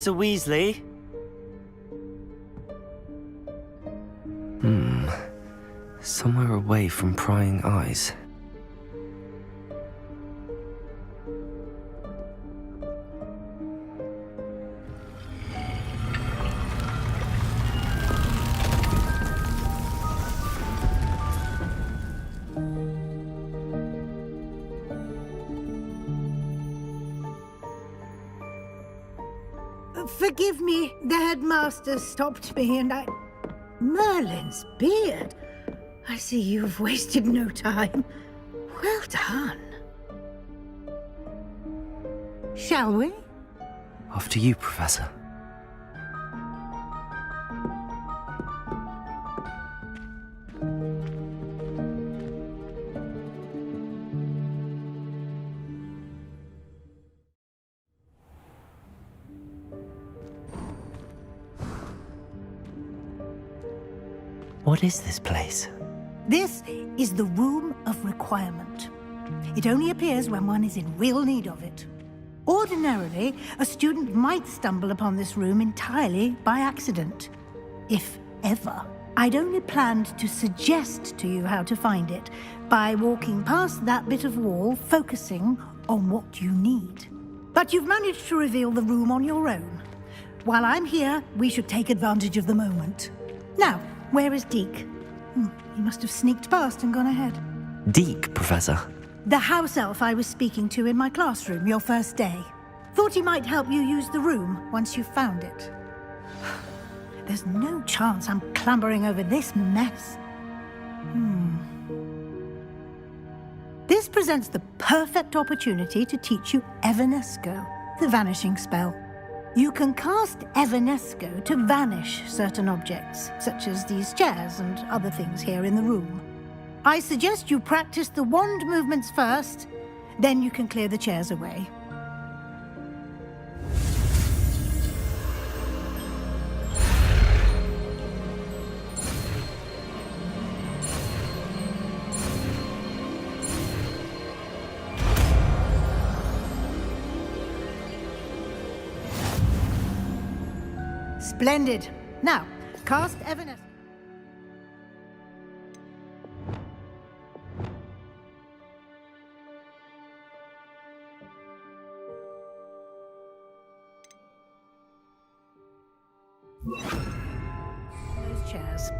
Mr. Weasley? Somewhere away from prying eyes. Forgive me, the headmaster stopped me and Merlin's beard. I see you've wasted no time. Well done. Shall we? After you, Professor. What is this place? This is the Room of Requirement. It only appears when one is in real need of it. Ordinarily, a student might stumble upon this room entirely by accident. If ever. I'd only planned to suggest to you how to find it by walking past that bit of wall, focusing on what you need. But you've managed to reveal the room on your own. While I'm here, we should take advantage of the moment. Now, where is Deke? He must have sneaked past and gone ahead. Deke, Professor. The house elf I was speaking to in my classroom your first day. Thought he might help you use the room once you found it. There's no chance I'm clambering over this mess. This presents the perfect opportunity to teach you Evanesco, the vanishing spell. You can cast Evanesco to vanish certain objects, such as these chairs and other things here in the room. I suggest you practice the wand movements first, then you can clear the chairs away. Splendid. Now, cast Evanesco. Those chairs.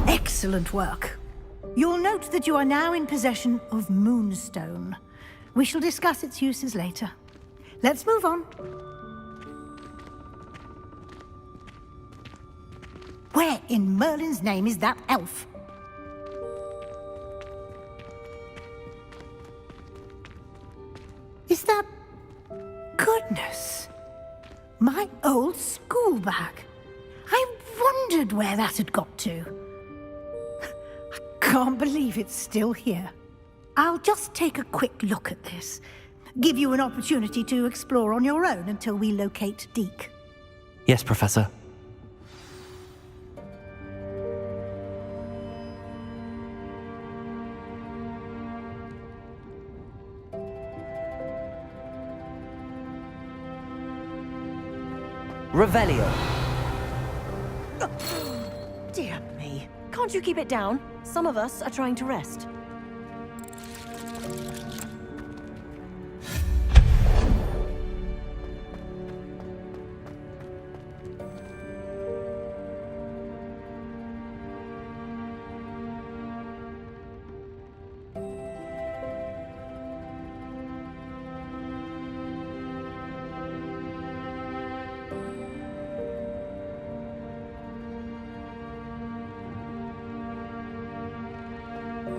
Excellent work. You'll note that you are now in possession of Moonstone. We shall discuss its uses later. Let's move on. Where in Merlin's name is that elf? Is that... Goodness! My old school bag. I wondered where that had got to. I can't believe it's still here. I'll just take a quick look at this. Give you an opportunity to explore on your own until we locate Deke. Yes, Professor. Revelio. Dear me. Can't you keep it down? Some of us are trying to rest.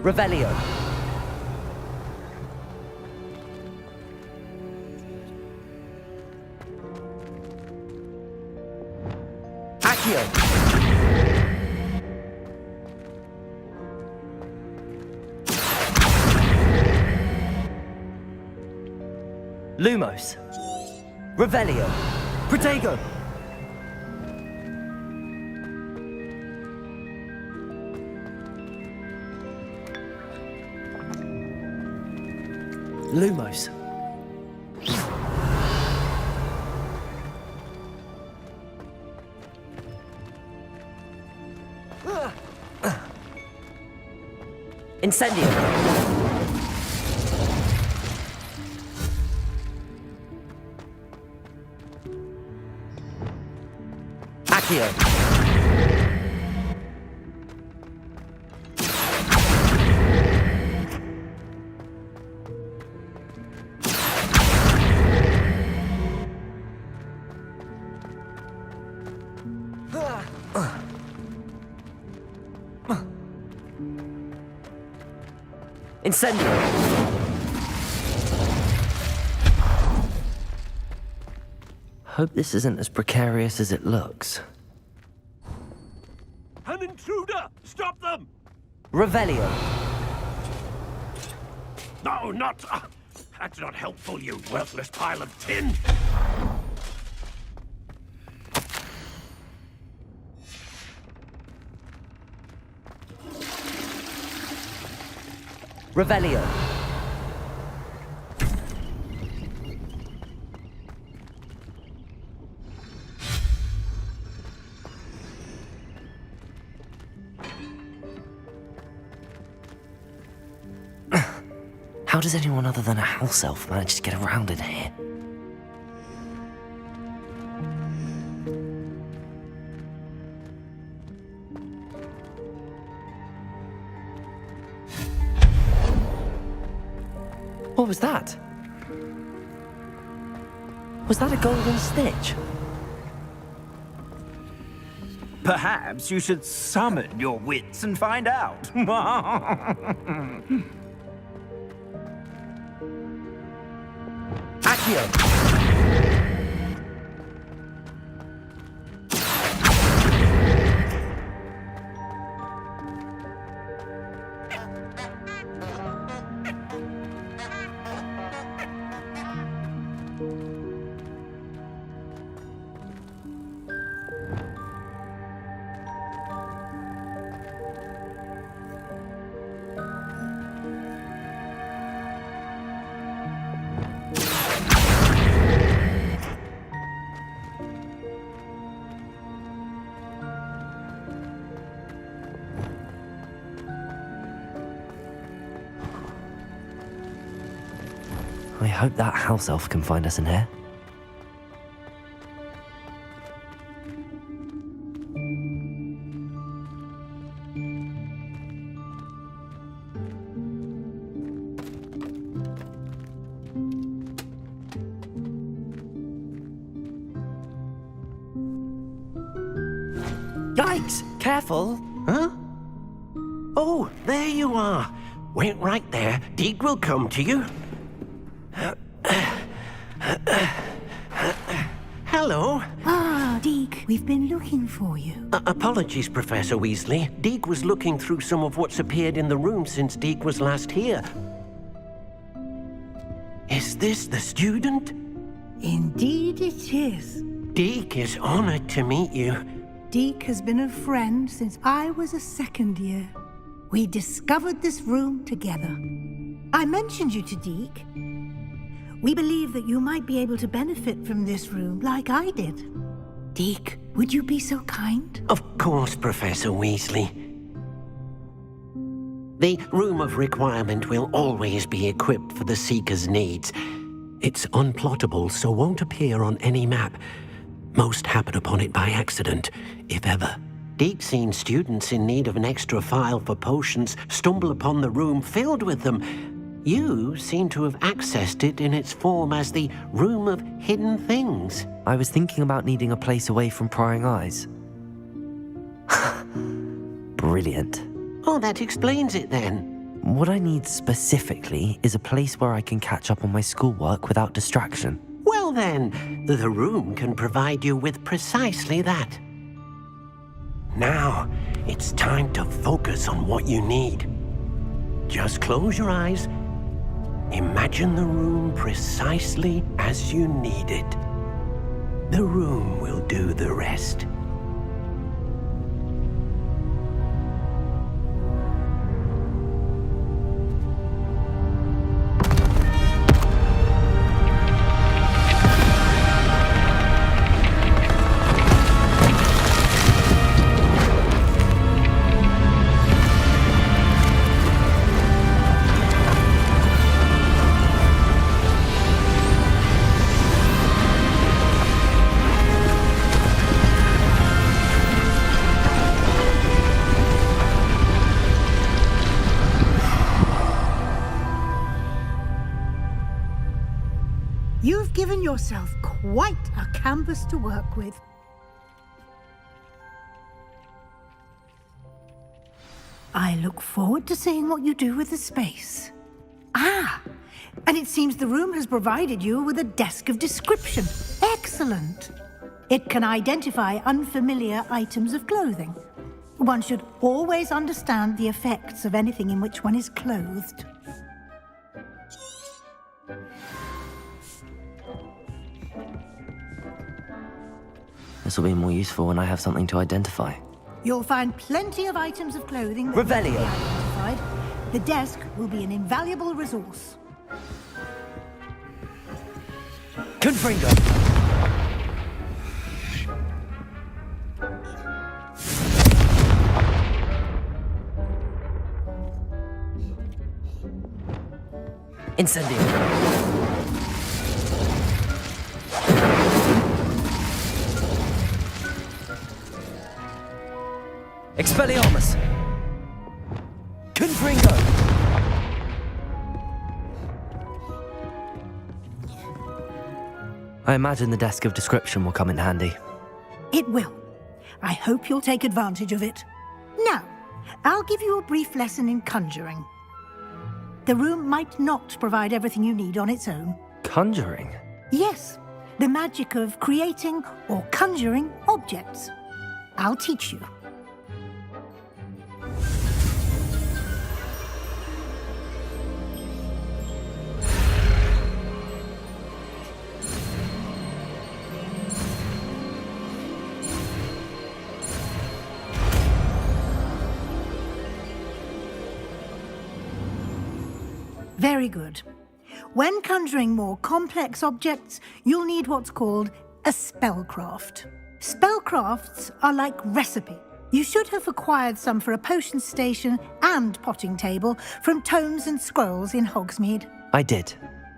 Revelio. Accio. Lumos. Revelio. Protego. Lumos. Incendio. Accio. Incendio. Hope this isn't as precarious as it looks. An intruder! Stop them! Revelio. No, not... that's not helpful, you worthless pile of tin! Revelio. How does anyone other than a house elf manage to get around in here? What was that? Was that a golden stitch? Perhaps you should summon your wits and find out. Accio. I hope that house elf can find us in here. Yikes! Careful! Huh? Oh, there you are. Wait right there. Deek will come to you. Hello. Ah, Deek, we've been looking for you. Apologies, Professor Weasley. Deek was looking through some of what's appeared in the room since Deek was last here. Is this the student? Indeed it is. Deek is honored to meet you. Deek has been a friend since I was a second year. We discovered this room together. I mentioned you to Deek. We believe that you might be able to benefit from this room like I did. Deek, would you be so kind? Of course, Professor Weasley. The Room of Requirement will always be equipped for the Seeker's needs. It's unplottable, so won't appear on any map. Most happen upon it by accident, if ever. Deek's seen students in need of an extra file for potions stumble upon the room filled with them. You seem to have accessed it in its form as the Room of Hidden Things. I was thinking about needing a place away from prying eyes. Brilliant. Oh, that explains it then. What I need specifically is a place where I can catch up on my schoolwork without distraction. Well then, the room can provide you with precisely that. Now, it's time to focus on what you need. Just close your eyes. Imagine the room precisely as you need it. The room will do the rest. You've given yourself quite a canvas to work with. I look forward to seeing what you do with the space. Ah, and it seems the room has provided you with a desk of description. Excellent. It can identify unfamiliar items of clothing. One should always understand the effects of anything in which one is clothed. This will be more useful when I have something to identify. You'll find plenty of items of clothing that Revelio. can be identified. The desk will be an invaluable resource. Confringo. Incendio. Expelliarmus. Confringo. I imagine the desk of description will come in handy. It will. I hope you'll take advantage of it. Now, I'll give you a brief lesson in conjuring. The room might not provide everything you need on its own. Conjuring? Yes, the magic of creating or conjuring objects. I'll teach you. Very good. When conjuring more complex objects, you'll need what's called a spellcraft. Spellcrafts are like recipe. You should have acquired some for a potion station and potting table from tomes and scrolls in Hogsmeade. I did.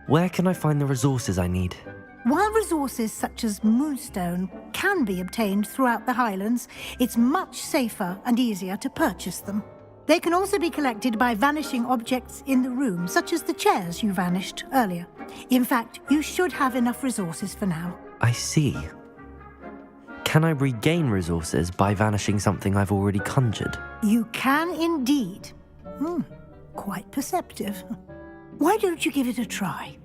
Where can I find the resources I need? While resources such as moonstone can be obtained throughout the Highlands, it's much safer and easier to purchase them. They can also be collected by vanishing objects in the room, such as the chairs you vanished earlier. In fact, you should have enough resources for now. I see. Can I regain resources by vanishing something I've already conjured? You can indeed. Quite perceptive. Why don't you give it a try?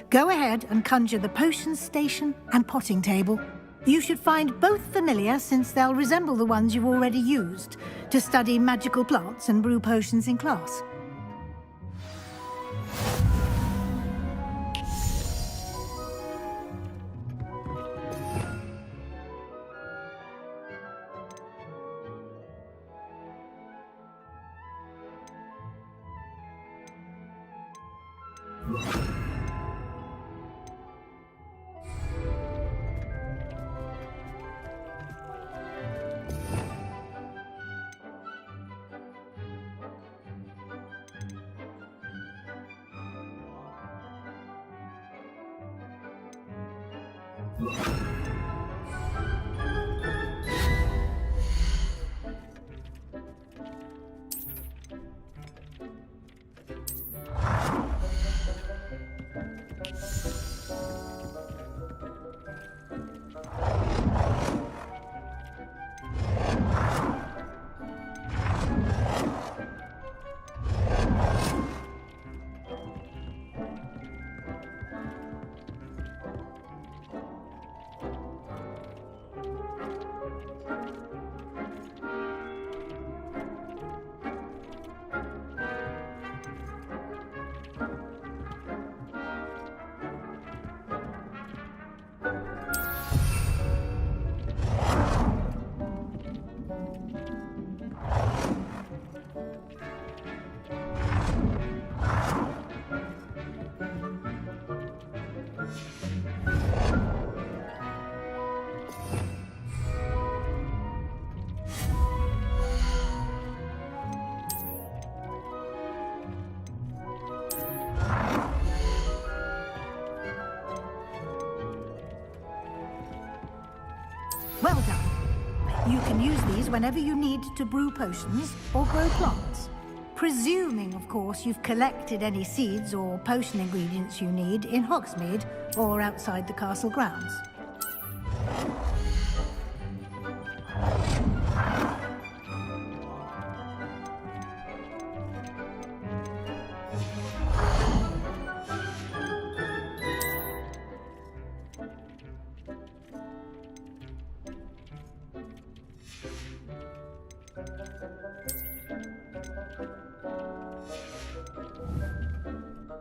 Go ahead and conjure the potion station and potting table. You should find both familiar, since they'll resemble the ones you've already used to study magical plants and brew potions in class. Well done. You can use these whenever you need to brew potions or grow plants. Presuming, of course, you've collected any seeds or potion ingredients you need in Hogsmeade or outside the castle grounds.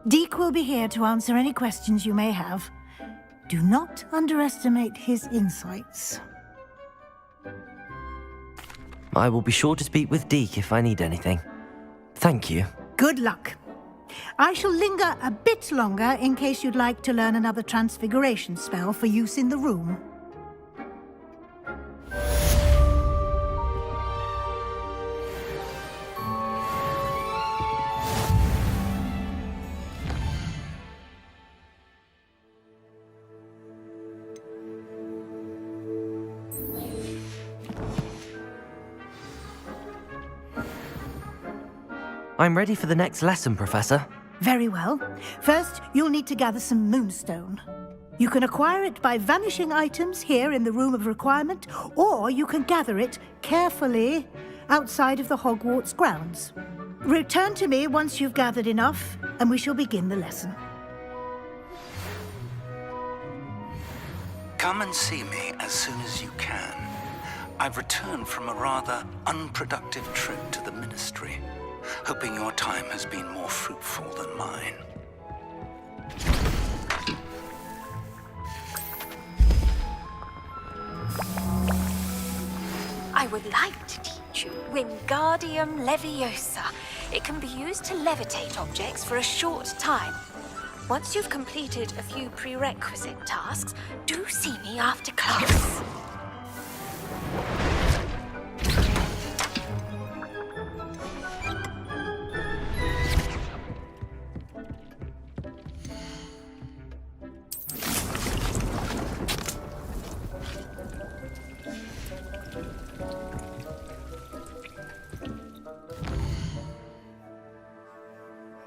Deke will be here to answer any questions you may have. Do not underestimate his insights. I will be sure to speak with Deke if I need anything. Thank you. Good luck. I shall linger a bit longer in case you'd like to learn another transfiguration spell for use in the room. I'm ready for the next lesson, Professor. Very well. First, you'll need to gather some moonstone. You can acquire it by vanishing items here in the Room of Requirement, or you can gather it carefully outside of the Hogwarts grounds. Return to me once you've gathered enough, and we shall begin the lesson. Come and see me as soon as you can. I've returned from a rather unproductive trip to the Ministry, hoping your time has been more fruitful than mine. I would like to teach you Wingardium Leviosa. It can be used to levitate objects for a short time. Once you've completed a few prerequisite tasks, do see me after class.